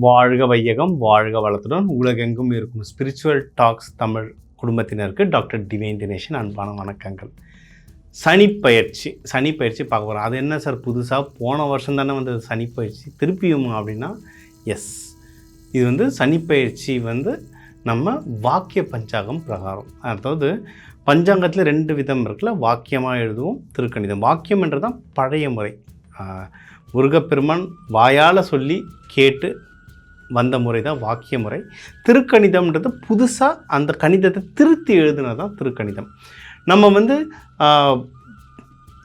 வாழ்க வையகம், வாழ்க வளத்துடன் உலகெங்கும் இருக்கும் ஸ்பிரிச்சுவல் டாக்ஸ் தமிழ் குடும்பத்தினருக்கு டாக்டர் டிவைன் தினேஷன் அன்பான வணக்கங்கள். சனிப்பயிற்சி பார்க்க போகிறோம். அது என்ன சார் புதுசாக போன வருஷம் தானே வந்து சனிப்பயிற்சி திருப்பியுமா அப்படின்னா எஸ், இது வந்து சனிப்பயிற்சி வந்து நம்ம வாக்கிய பஞ்சாங்கம் பிரகாரம், அதாவது பஞ்சாங்கத்தில் 2 விதம் இருக்குல்ல, வாக்கியமாக எழுதுவோம், திருக்கணிதம். வாக்கியம்ன்றது தான் பழைய முறை. முருகப்பெருமான் வாயால் சொல்லி கேட்டு வந்த முறை தான் வாக்கிய முறை. திருக்கணிதம்ன்றது புதுசாக அந்த கணிதத்தை திருத்தி எழுதுனது தான் திருக்கணிதம். நம்ம வந்து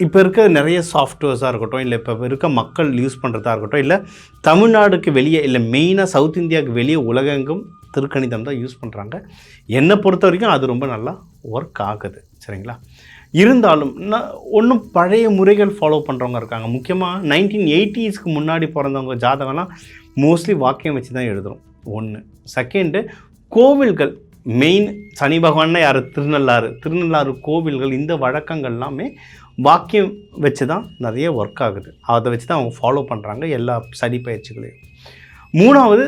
இப்போ இருக்க நிறைய சாஃப்ட்வேர்ஸாக இருக்கட்டும், இல்லை இப்போ இருக்க மக்கள் யூஸ் பண்ணுறதா இருக்கட்டும், இல்லை தமிழ்நாடுக்கு வெளியே, இல்லை மெயினாக சவுத் இந்தியாவுக்கு வெளியே உலகெங்கும் திருக்கணிதம் தான் யூஸ் பண்ணுறாங்க. என்னை பொறுத்த வரைக்கும் அது ரொம்ப நல்லா ஒர்க் ஆகுது, சரிங்களா? இருந்தாலும் ஒன்றும் பழைய முறைகள் ஃபாலோ பண்ணுறவங்க இருக்காங்க. முக்கியமாக 1980ஸ்க்கு முன்னாடி பிறந்தவங்க ஜாதகம்லாம் மோஸ்ட்லி வாக்கியம் வச்சு தான் எழுதுகிறோம். ஒன்று. செகண்டு, கோவில்கள் மெயின் சனி பகவான்னா யார், திருநள்ளாறு கோவில்கள், இந்த வழக்கங்கள் எல்லாமே வாக்கியம் வச்சு தான் நிறைய ஒர்க் ஆகுது. அதை வச்சு தான் அவங்க ஃபாலோ பண்ணுறாங்க எல்லா சனி பயிற்சிகளையும். மூணாவது,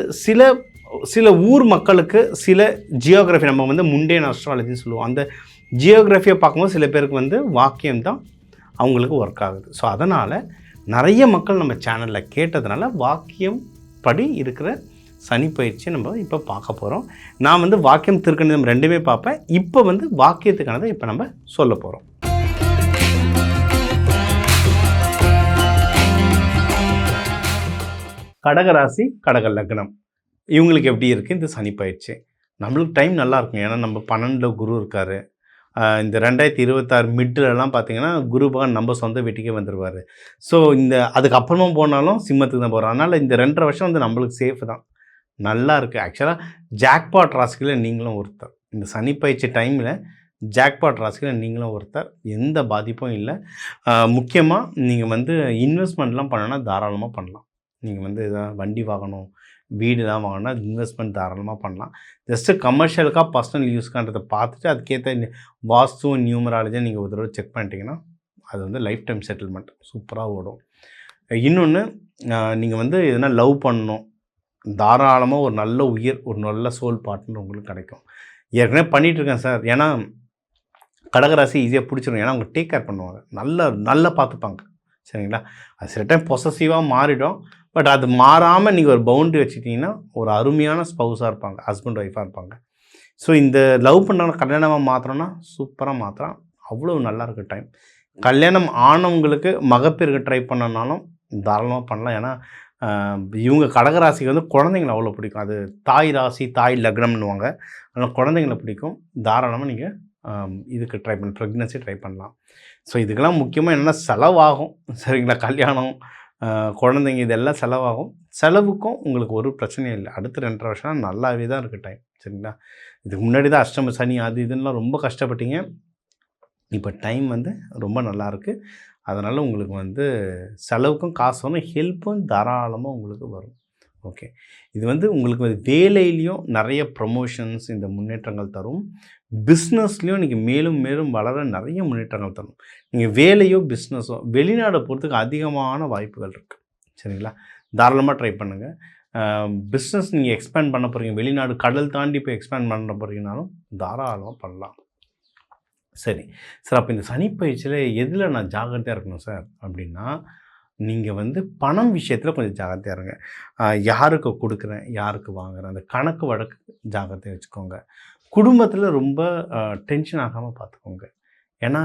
சில ஊர் மக்களுக்கு சில ஜியோகிராஃபி, நம்ம வந்து முண்டேன் அஸ்ட்ராலஜின்னு சொல்லுவோம், அந்த ஜியோகிராஃபியை பார்க்கும்போது சில பேருக்கு வந்து வாக்கியம் தான் அவங்களுக்கு ஒர்க் ஆகுது. ஸோ அதனால் நிறைய மக்கள் நம்ம சேனலில் கேட்டதுனால வாக்கியம் படி இருக்கிற சனிப்பயிற்சியை நம்ம இப்போ பார்க்க போகிறோம். நான் வந்து வாக்கியம் திருக்கணிதம் ரெண்டுமே பார்ப்பேன். இப்போ வந்து வாக்கியத்துக்கானதை இப்போ நம்ம சொல்ல போகிறோம். கடகராசி, கடக லக்னம், இவங்களுக்கு எப்படி இருக்குது இந்த சனிப்பயிற்சி? நம்மளுக்கு டைம் நல்லாயிருக்கும். ஏன்னா நம்ம 12 குரு இருக்கார். இந்த 2026 மிட்லலாம் பார்த்திங்கன்னா குரு பகவான் நம்ம சொந்த வீட்டுக்கே வந்துடுவார். ஸோ அதுக்கப்புறமா போனாலும் சிம்மத்துக்கு தான் போகிறோம். அதனால் இந்த 2.5 வருஷம் வந்து நம்மளுக்கு சேஃப் தான், நல்லா இருக்குது. ஆக்சுவலாக ஜாக்பாட் ராசிகளில் நீங்களும் ஒருத்தர். இந்த சனிப்பயிற்சி டைமில் ஜாக்பாட் ராசிகளில் நீங்களும் ஒருத்தர். எந்த பாதிப்பும் இல்லை. முக்கியமாக நீங்கள் வந்து இன்வெஸ்ட்மெண்ட்லாம் பண்ணணுன்னா தாராளமாக பண்ணலாம். நீங்கள் வந்து எதாவது வண்டி வாங்கணும், வீடு தான் வாங்கினா இன்வெஸ்ட்மெண்ட் தாராளமாக பண்ணலாம். ஜஸ்ட்டு கமர்ஷியலுக்காக பர்சனல் யூஸ்க்கான்றதை பார்த்துட்டு அதுக்கேற்ற வாஸ்து நியூமராலஜியை நீங்கள் ஒரு தடவை செக் பண்ணிட்டீங்கன்னா அது வந்து லைஃப் டைம் செட்டில்மெண்ட் சூப்பராக ஓடும். இன்னொன்று, நீங்கள் வந்து எதனா லவ் பண்ணணும், தாராளமாக ஒரு நல்ல சோல் பார்ட்னர் உங்களுக்கு கிடைக்கும். ஏற்கனவே பண்ணிகிட்ருக்கேன் சார், ஏன்னா கடகராசி ஈஸியாக பிடிச்சிடும். ஏன்னா அவங்க டேக் கேர் பண்ணுவாங்க, நல்லா பார்த்துப்பாங்க, சரிங்களா? அது சில டைம் பொசசிவாக மாறிடும். பட் அது மாறாமல் நீங்கள் ஒரு பவுண்ட்ரி வச்சுக்கிட்டிங்கன்னா ஒரு அருமையான ஸ்பவுஸாக இருப்பாங்க, ஹஸ்பண்ட் ஒய்ஃபாக இருப்பாங்க. ஸோ இந்த லவ் பண்ணுறவங்க கல்யாணமாக மாத்திரம்னா சூப்பராக மாத்திரம், அவ்வளோ நல்லாயிருக்கு டைம். கல்யாணம் ஆனவங்களுக்கு மகப்பேருக்கு ட்ரை பண்ணனாலும் தாராளமாக பண்ணலாம். ஏன்னா இவங்க கடகராசிக்கு வந்து குழந்தைங்களை அவ்வளோ பிடிக்கும். அது தாய் ராசி, தாய் லக்னம்னுவாங்க. அதனால் குழந்தைங்களை பிடிக்கும். தாராளமாக நீங்கள் இதுக்கு ப்ரெக்னன்சி ட்ரை பண்ணலாம். ஸோ இதுக்கெல்லாம் முக்கியமாக என்னென்னா செலவாகும், சரிங்களா? கல்யாணம், குழந்தைங்க, இதெல்லாம் செலவாகும். செலவுக்கும் உங்களுக்கு ஒரு பிரச்சனையும் இல்லை. அடுத்த 2.5 வருஷம் நல்லாவே தான் இருக்குது டைம், சரிங்களா? இதுக்கு முன்னாடி தான் அஷ்டம சனி அது இதுலாம் ரொம்ப கஷ்டப்பட்டீங்க. இப்போ டைம் வந்து ரொம்ப நல்லாயிருக்கு. அதனால் உங்களுக்கு வந்து செலவுக்கும் காசு வரும், ஹெல்ப்பும் தாராளமாக உங்களுக்கு வரும். ஓகே, இது வந்து உங்களுக்கு வேலையிலையும் நிறைய ப்ரமோஷன்ஸ், இந்த முன்னேற்றங்கள் தரும். பிஸ்னஸ்லேயும் நீங்கள் மேலும் மேலும் வளர நிறைய முன்னேற்றங்கள் தரும். நீங்கள் வேலையோ பிஸ்னஸோ வெளிநாடை போகிறதுக்கு அதிகமான வாய்ப்புகள் இருக்குது, சரிங்களா? தாராளமாக ட்ரை பண்ணுங்கள். பிஸ்னஸ் நீங்கள் எக்ஸ்பேண்ட் பண்ண போகிறீங்க, வெளிநாடு கடல் தாண்டி போய் எக்ஸ்பேண்ட் பண்ண போகிறீங்கனாலும் தாராளமாக பண்ணலாம். சரி சார், அப்போ இந்த சனிப்பயிற்சியில் எதில் நான் ஜாக்கிரதையாக இருக்கணும் சார் அப்படின்னா, நீங்கள் வந்து பணம் விஷயத்தில் கொஞ்சம் ஜாக்கிரதையாக இருங்க. யாருக்கு கொடுக்குறேன், யாருக்கு வாங்குகிறேன், அந்த கணக்கு வழக்கு ஜாக்கிரதையாக வச்சுக்கோங்க. குடும்பத்தில் ரொம்ப டென்ஷன் ஆகாமல் பார்த்துக்கோங்க. ஏன்னா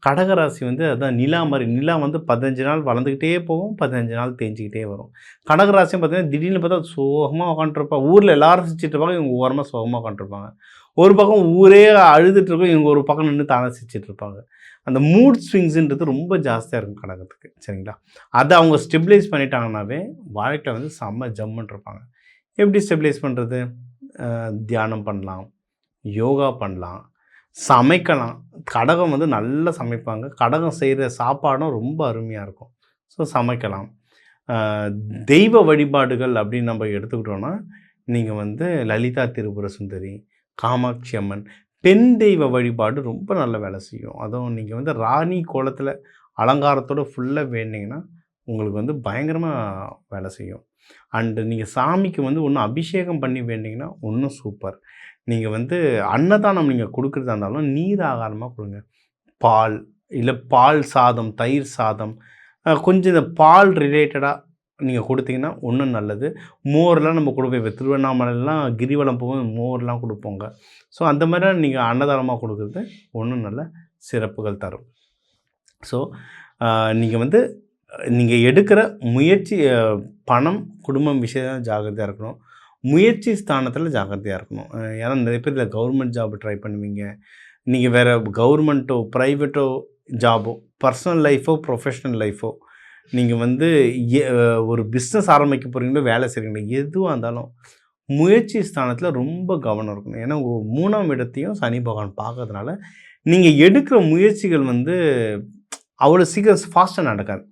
கடகராசி வந்து அதுதான் நிலா மாதிரி. நிலா வந்து 15 நாள் வளர்ந்துக்கிட்டே போகும், 15 நாள் தேஞ்சிக்கிட்டே வரும். கடகராசியும் பார்த்தீங்கன்னா திடீர்னு பார்த்தா சோகமாக உட்காந்துருப்பாங்க. ஊரில் எல்லாரும் சிரிச்சிட்டு இருப்பாங்க, இவங்க ஓரமாக சோகமாக உட்காந்துருப்பாங்க. ஒரு பக்கம் ஊரே அழுதுட்டுருக்கும், இவங்க ஒரு பக்கம் நின்று தானே சிரிச்சிட்டு இருப்பாங்க. அந்த மூட் ஸ்விங்ஸுன்றது ரொம்ப ஜாஸ்தியாக இருக்கும் கடகத்துக்கு, சரிங்களா? அதை அவங்க ஸ்டெபிலைஸ் பண்ணிட்டாங்கன்னாவே வாழ்க்கையில் வந்து செம்ம ஜம்முன்னு இருப்பாங்க. எப்படி ஸ்டெபிலைஸ் பண்ணுறது? தியானம் பண்ணலாம், யோகா பண்ணலாம், சமைக்கலாம். கடகம் வந்து நல்லா சமைப்பாங்க. கடகம் செய்கிற சாப்பாடும் ரொம்ப அருமையாக இருக்கும். ஸோ சமைக்கலாம். தெய்வ வழிபாடுகள் அப்படின்னு நம்ம எடுத்துக்கிட்டோன்னா, நீங்கள் வந்து லலிதா திரிபுர சுந்தரி, காமாட்சி அம்மன், பெண் தெய்வ வழிபாடு ரொம்ப நல்ல வேலை செய்யும். அதுவும் நீங்கள் வந்து ராணி கோலத்தில் அலங்காரத்தோடு ஃபுல்லாக வேண்டிங்கன்னா உங்களுக்கு வந்து பயங்கரமாக வேலை செய்யும். அண்டு நீங்கள் சாமிக்கு வந்து ஒன்றும் அபிஷேகம் பண்ணி வேண்டிங்கன்னா இன்னும் சூப்பர். நீங்கள் வந்து அன்னதானம் நீங்கள் கொடுக்குறதா இருந்தாலும் நீர் ஆகாரமாக கொடுங்க. பால், இல்லை பால் சாதம், தயிர் சாதம், கொஞ்சம் இந்த பால் ரிலேட்டடாக நீங்கள் கொடுத்தீங்கன்னா இன்னும் நல்லது. மோர்லாம் நம்ம கொடுப்போம். இப்போ திருவண்ணாமலைலாம் கிரிவலம் போகும்போது மோர்லாம் கொடுப்போங்க. ஸோ அந்த மாதிரிலாம் நீங்கள் அன்னதானமாக கொடுக்குறது இன்னும் நல்ல சிறப்புகள் தரும். ஸோ நீங்கள் வந்து நீங்கள் எடுக்கிற முயற்சி, பணம், குடும்பம் விஷயம் ஜாக்கிரதையாக இருக்கணும். முயற்சி ஸ்தானத்தில் ஜாக்கிரதையாக இருக்கணும். ஏன்னா நிறைய பேர் இதில் கவர்மெண்ட் ஜாப் ட்ரை பண்ணுவீங்க. நீங்கள் வேறு கவர்மெண்ட்டோ ப்ரைவேட்டோ ஜாபோ, பர்சனல் லைஃபோ ப்ரொஃபஷ்னல் லைஃபோ, நீங்கள் வந்து ஒரு பிஸ்னஸ் ஆரம்பிக்க போகிறீங்களோ வேலை செய்கிறீங்களோ எதுவாக இருந்தாலும் முயற்சி ஸ்தானத்தில் ரொம்ப கவனம் இருக்கணும். ஏன்னா 3ஆம் இடத்தையும் சனி பகவான் பார்க்கறதுனால நீங்கள் எடுக்கிற முயற்சிகள் வந்து அவ்வளோ சீக்கிரம் ஃபாஸ்ட்டாக நடக்காது.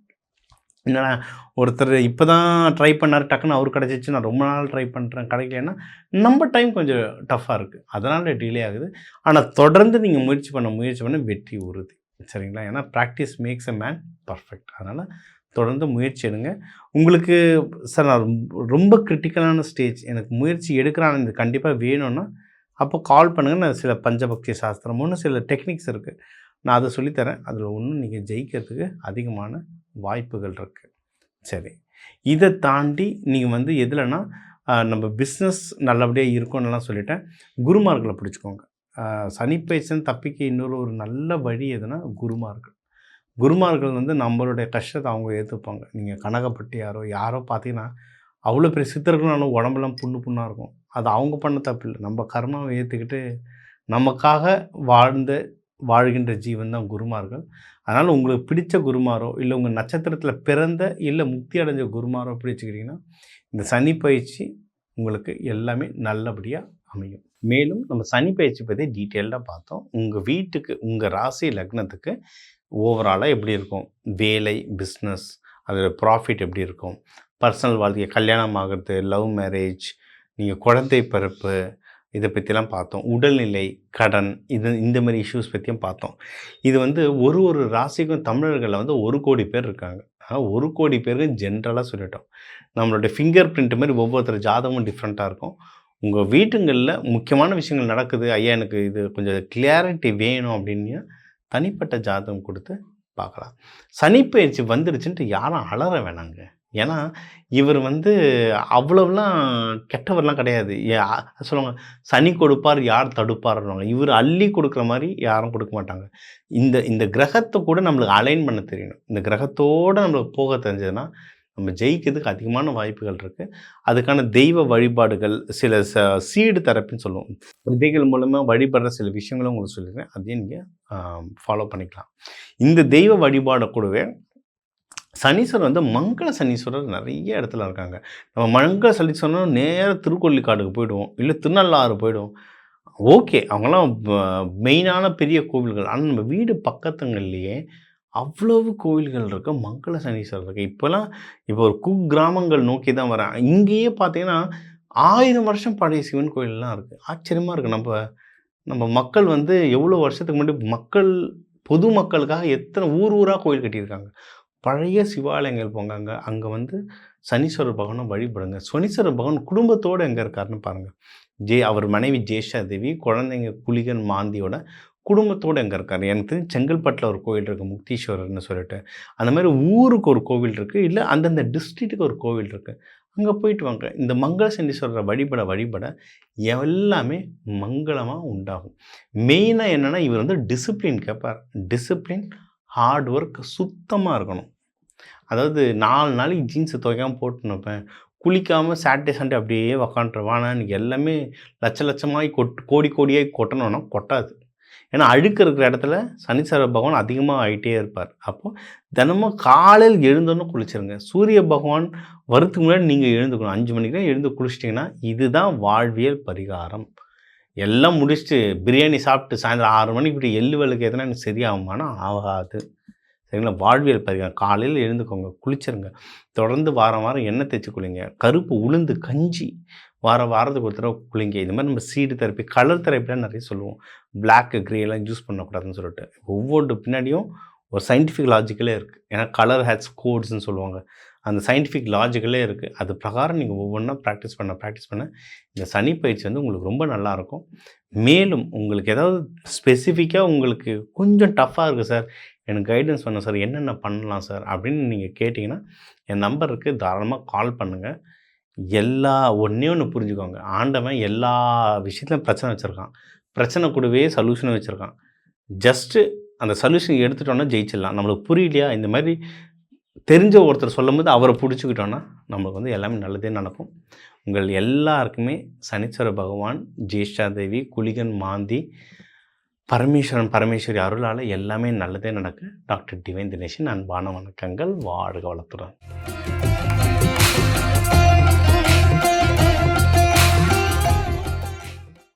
என்னடா ஒருத்தர் இப்போ தான் ட்ரை பண்ணார், டக்குன்னு அவர் கிடச்சிச்சு, நான் ரொம்ப நாள் ட்ரை பண்ணுறேன் கிடைக்கலன்னா நம்ம டைம் கொஞ்சம் டஃப்பாக இருக்குது, அதனால் டிலே ஆகுது. ஆனால் தொடர்ந்து நீங்கள் முயற்சி பண்ண வெற்றி உறுதி. சரிங்களா? ஏன்னா practice makes a man perfect. அதனால் தொடர்ந்து முயற்சி எடுங்க. உங்களுக்கு சார் நான் ரொம்ப கிரிட்டிக்கலான ஸ்டேஜ், எனக்கு முயற்சி எடுக்கிறான்னு இது கண்டிப்பாக வேணும்னா அப்போ கால் பண்ணுங்கள். நான் சில பஞ்சபக்தி சாஸ்திரம் ஒன்று சில டெக்னிக்ஸ் இருக்குது, நான் அதை சொல்லித்தரேன். அதில் ஒன்றும் நீங்கள் ஜெயிக்கிறதுக்கு அதிகமான வாய்ப்புகள் இருக்குது. சரி, இதை தாண்டி நீங்கள் வந்து எதுலன்னா நம்ம பிஸ்னஸ் நல்லபடியாக இருக்கும்னுலாம் சொல்லிட்டேன். குருமார்களை பிடிச்சிக்கோங்க. சனிப்பயிற்சின்னு தப்பிக்க இன்னொரு ஒரு நல்ல வழி எதுனா குருமார்கள். குருமார்கள் வந்து நம்மளுடைய கஷ்டத்தை அவங்க ஏற்றுப்பாங்க. நீங்கள் கனகப்பட்டு யாரோ பார்த்தீங்கன்னா அவ்வளோ பெரிய சித்தர்களாலும் உடம்பெல்லாம் புண்ணாக இருக்கும். அது அவங்க பண்ண தப்பு இல்லை, நம்ம கர்மாவை ஏற்றுக்கிட்டு நமக்காக வாழ்கின்ற ஜீவன் தான் குருமார்கள். அதனால் உங்களுக்கு பிடித்த குருமாரோ, இல்லை உங்கள் நட்சத்திரத்தில் பிறந்த, இல்லை முக்தி அடைஞ்ச குருமாரோ பிடிச்சிக்கிட்டிங்கன்னா இந்த சனி பயிற்சி உங்களுக்கு எல்லாமே நல்லபடியாக அமையும். மேலும் நம்ம சனி பயிற்சி பற்றி டீட்டெயில்டாக பார்த்தோம். உங்கள் வீட்டுக்கு, உங்கள் ராசி லக்னத்துக்கு ஓவராலாக எப்படி இருக்கும், வேலை, பிஸ்னஸ், அதோட ப்ராஃபிட் எப்படி இருக்கும், பர்சனல் வாழ்க்கை, கல்யாணம் ஆகிறது, லவ் மேரேஜ், நீங்கள் குழந்தை பிறப்பு, இதை பற்றிலாம் பார்த்தோம். உடல்நிலை, கடன், இந்த மாதிரி இஷ்யூஸ் பற்றியும் பார்த்தோம். இது வந்து ஒரு ராசிக்கும் தமிழர்களில் வந்து 1 கோடி பேர் இருக்காங்க. 1 கோடி பேருக்கு ஜென்ரலாக சொல்லிட்டோம். நம்மளுடைய ஃபிங்கர் பிரிண்ட் மாதிரி ஒவ்வொருத்தர் ஜாதகமும் டிஃப்ரெண்ட்டாக இருக்கும். உங்கள் வீட்டுங்களில் முக்கியமான விஷயங்கள் நடக்குது, ஐயா எனக்கு இது கொஞ்சம் கிளியாரிட்டி வேணும் அப்படின்னா தனிப்பட்ட ஜாதகம் கொடுத்து பார்க்கலாம். சனிப்பெயர்ச்சி வந்துருச்சுன்ட்டு யாரும் அலற வேணாங்க. ஏன்னா இவர் வந்து அவ்வளவுலாம் கெட்டவர்லாம் கிடையாது. சொல்லுவாங்க சனி கொடுப்பார் யார் தடுப்பார்னுவாங்க. இவர் அள்ளி கொடுக்குற மாதிரி யாரும் கொடுக்க மாட்டாங்க. இந்த கிரகத்தை கூட நம்மளுக்கு அலைன் பண்ண தெரியணும். இந்த கிரகத்தோடு நம்மளுக்கு போக தெரிஞ்சதுன்னா நம்ம ஜெயிக்கிறதுக்கு அதிகமான வாய்ப்புகள் இருக்குது. அதுக்கான தெய்வ வழிபாடுகள், சில சீடு தெரப்பின்னு சொல்லுவோம், விதைகள் மூலமாக வழிபடுற சில விஷயங்களும் உங்களுக்கு சொல்லியிருக்கேன். அதையும் நீங்கள் ஃபாலோ பண்ணிக்கலாம். இந்த தெய்வ வழிபாடை கூடவே சனீஸ்வரர் வந்து மங்கள சனீஸ்வரர் நிறைய இடத்துல இருக்காங்க. நம்ம மங்கள சனீஸ்வரர் நேராக திருக்கொள்ளிக்காடுக்கு போயிடுவோம், இல்லை திருநள்ளாறு போயிடுவோம். ஓகே, அவங்களாம் மெயினான பெரிய கோவில்கள். ஆனால் நம்ம வீடு பக்கத்துங்கள்லேயே அவ்வளவு கோவில்கள் இருக்குது, மங்கள சனீஸ்வரர் இருக்குது. இப்போ ஒரு குக்கிராமங்கள் நோக்கி தான் வரேன். இங்கேயே பார்த்தீங்கன்னா 1000 வருஷம் பழைய சிவன் கோயிலெலாம் இருக்குது. ஆச்சரியமாக இருக்குது. நம்ம மக்கள் வந்து எவ்வளோ வருஷத்துக்கு முன்னாடி பொது மக்களுக்காக எத்தனை ஊராக கோயில் கட்டியிருக்காங்க. பழைய சிவாலயங்கள் போங்க, அங்கே வந்து சனீஸ்வரர் பகவானை வழிபடுங்க. சனீஸ்வரர் பகவான் குடும்பத்தோடு எங்கே இருக்காருன்னு பாருங்கள். அவர் மனைவி ஜேஷா தேவி, குழந்தைங்க குளிகன் மாந்தியோட குடும்பத்தோடு எங்கே இருக்கார். எனக்கு தெரிஞ்சு செங்கல்பட்டில் ஒரு கோவில் இருக்குது, முக்தீஸ்வரர்னு சொல்லிட்டு. அந்த மாதிரி ஊருக்கு ஒரு கோவில் இருக்குது, இல்லை அந்தந்த டிஸ்ட்ரிக்ட்டுக்கு ஒரு கோவில் இருக்குது. அங்கே போயிட்டு வாங்க. இந்த மங்கள சனீஸ்வரரை வழிபட எல்லாமே மங்களமாக உண்டாகும். மெயினாக என்னென்னா இவர் வந்து டிசிப்ளின் கேட்பார். டிசிப்ளின், ஹார்ட் ஒர்க், சுத்தமாக இருக்கணும். அதாவது 4 நாளைக்கு ஜீன்ஸை துவைக்காமல் போட்டு நிற்பேன், குளிக்காமல் சாட்டர்டே சண்டே அப்படியே உக்காண்ட்ருவான், எனக்கு எல்லாமே லட்சமாகி கோடியாகி கொட்டணும்னா கொட்டாது. ஏன்னா அழுக்கு இருக்கிற இடத்துல சனீஸ்வர பகவான் அதிகமாக ஆகிட்டே இருப்பார். அப்போது தினமும் காலையில் எழுந்தோன்னு குளிச்சிருங்க. சூரிய பகவான் வரத்துக்கு முன்னாடி நீங்கள் எழுந்துக்கணும். 5 மணிக்கு தான் எழுந்து குளிச்சிட்டிங்கன்னா இதுதான் வாழ்வியல் பரிகாரம். எல்லாம் முடிச்சுட்டு பிரியாணி சாப்பிட்டு சாயந்தரம் 6 மணிக்கு இப்படி எள்ளு விளக்கு எதுனா எனக்கு சரியாகுமானா ஆகாது. சரிங்களா? வாழ்வியல் பரிகாரம். காலையில் எழுந்துக்கோங்க, குளிச்சிருங்க. தொடர்ந்து வாரம் எண்ணெய் தேய்ச்சி குளிங்க. கருப்பு உளுந்து கஞ்சி வாரத்துக்கு ஒரு தடவை குளிங்க. இது மாதிரி நம்ம சீடு தெரப்பி, கலர் தெரப்பிலாம் நிறைய சொல்லுவோம். பிளாக்கு, க்ரேலாம் யூஸ் பண்ணக்கூடாதுன்னு சொல்லிட்டு ஒவ்வொரு பின்னாடியும் ஒரு சயின்டிஃபிக் லாஜிக்கலே இருக்குது. ஏன்னா கலர் ஹேட்ஸ் கோட்ஸ்ன்னு சொல்லுவாங்க. அந்த சயின்டிஃபிக் லாஜிக்கலே இருக்குது. அது பிரகாரம் நீங்கள் ஒவ்வொன்றா ப்ராக்டிஸ் பண்ண இந்த சனி பயிற்சி வந்து உங்களுக்கு ரொம்ப நல்லாயிருக்கும். மேலும் உங்களுக்கு ஏதாவது ஸ்பெசிஃபிக்காக உங்களுக்கு கொஞ்சம் டஃப்பாக இருக்குது சார், எனக்கு கைடன்ஸ் வேணும் சார், என்னென்ன பண்ணலாம் சார் அப்படின்னு நீங்கள் கேட்டிங்கன்னா என் நம்பர் இருக்குது, தாராளமாக கால் பண்ணுங்கள். ஒன்றே ஒன்று புரிஞ்சுக்கோங்க, ஆண்டவன் எல்லா விஷயத்துலையும் பிரச்சனை வச்சுருக்கான். பிரச்சனை கூடவே சொல்யூஷனும் வச்சுருக்கான். ஜஸ்ட்டு அந்த சொல்யூஷன் எடுத்துட்டோன்னா ஜெயிச்சிடலாம். நம்மளுக்கு புரியலையா, இந்த மாதிரி தெரிஞ்ச ஒருத்தர் சொல்லும்போது அவரை பிடிச்சிக்கிட்டோன்னா நம்மளுக்கு வந்து எல்லாமே நல்லதே நடக்கும். உங்கள் எல்லாருக்குமே சனீஸ்வர பகவான், ஜேஷ்டா தேவி, குளிகன் மாந்தி, பரமேஸ்வரன் பரமேஸ்வரி அருளால் எல்லாமே நல்லதே நடக்கு. டாக்டர் டிவைன் தினேஷின் அன்பான வணக்கங்கள். வாழ்க வளத்துடன்.